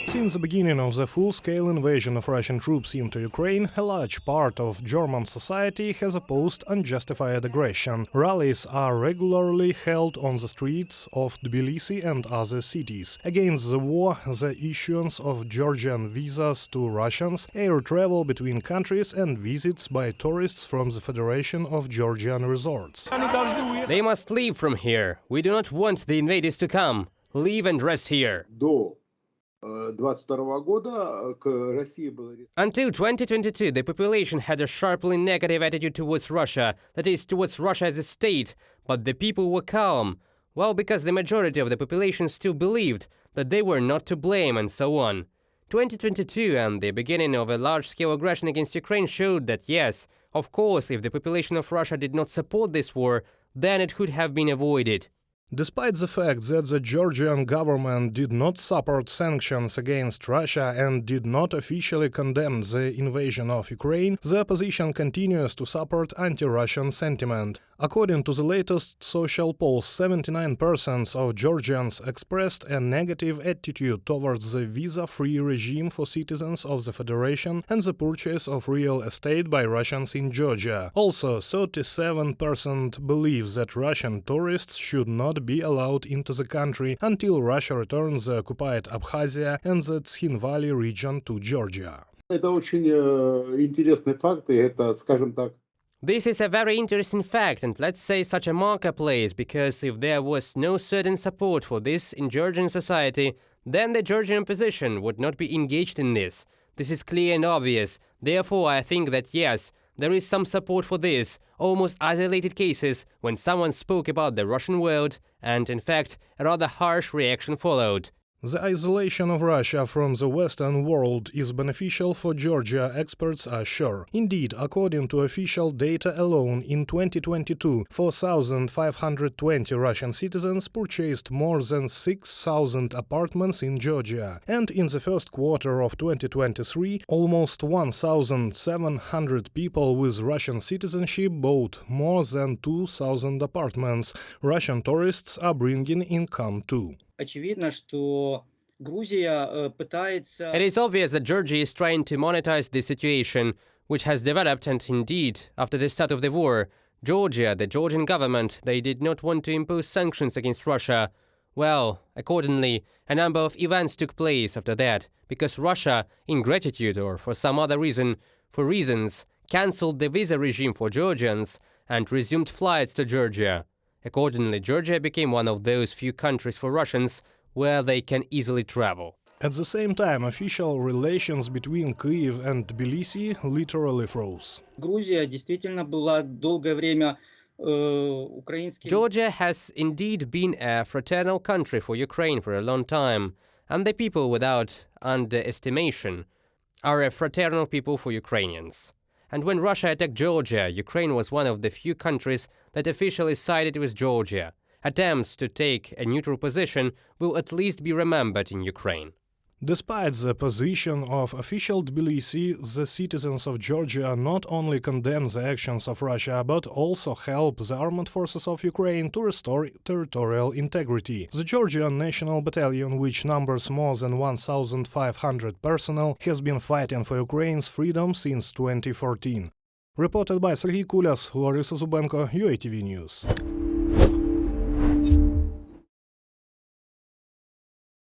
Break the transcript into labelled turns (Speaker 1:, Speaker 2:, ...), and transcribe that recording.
Speaker 1: Since the beginning of the full-scale invasion of Russian troops into Ukraine, a large part of German society has opposed unjustified aggression. Rallies are regularly held on the streets of Tbilisi and other cities. Against the war, the issuance of Georgian visas to Russians, air travel between countries and visits by tourists from the Federation of Georgian Resorts.
Speaker 2: They must leave from here. We do not want the invaders to come. Leave and rest here. Until 2022, the population had a sharply negative attitude towards Russia, that is, towards Russia as a state, but the people were calm. Well, because the majority of the population still believed that they were not to blame and so on. 2022 and the beginning of a large-scale aggression against Ukraine showed that yes, of course, if the population of Russia did not support this war, then it could have been avoided.
Speaker 1: Despite the fact that the Georgian government did not support sanctions against Russia and did not officially condemn the invasion of Ukraine, the opposition continues to support anti-Russian sentiment. According to the latest social polls, 79% of Georgians expressed a negative attitude towards the visa-free regime for citizens of the Federation and the purchase of real estate by Russians in Georgia. Also, 37% believe that Russian tourists should not be allowed into the country until Russia returns the occupied Abkhazia and the Tsin Valley region to Georgia.
Speaker 3: Это очень интересный факт, и это, скажем так,
Speaker 2: This is a very interesting fact, and let's say such a marketplace, because if there was no certain support for this in Georgian society, then the Georgian opposition would not be engaged in this. This is clear and obvious. Therefore, I think that yes, there is some support for this, almost isolated cases when someone spoke about the Russian world, and in fact, a rather harsh reaction followed.
Speaker 1: The isolation of Russia from the Western world is beneficial for Georgia, experts are sure. Indeed, according to official data alone, in 2022, 4,520 Russian citizens purchased more than 6,000 apartments in Georgia. And in the first quarter of 2023, almost 1,700 people with Russian citizenship bought more than 2,000 apartments. Russian tourists are bringing income too.
Speaker 4: Очевидно, что Грузия пытается...
Speaker 2: It is obvious that Georgia is trying to monetize the situation, which has developed, and indeed, after the start of the war, Georgia, the Georgian government, they did not want to impose sanctions against Russia. Well, accordingly, a number of events took place after that, because Russia, in gratitude or for some other reason, cancelled the visa regime for Georgians and resumed flights to Georgia. Accordingly, Georgia became one of those few countries for Russians where they can easily travel.
Speaker 1: At the same time, official relations between Kyiv and Tbilisi literally froze.
Speaker 4: Грузия действительно была долгое время украинским...
Speaker 2: Georgia has indeed been a fraternal country for Ukraine for a long time, and the people, without underestimation, are a fraternal people for Ukrainians. And when Russia attacked Georgia, Ukraine was one of the few countries that officially sided with Georgia. Attempts to take a neutral position will at least be remembered in Ukraine.
Speaker 1: Despite the position of official Tbilisi, the citizens of Georgia not only condemn the actions of Russia, but also help the armed forces of Ukraine to restore territorial integrity. The Georgian National Battalion, which numbers more than 1,500 personnel, has been fighting for Ukraine's freedom since 2014. Reported by Sergei Kulyas, Larissa Zubenko, UATV News.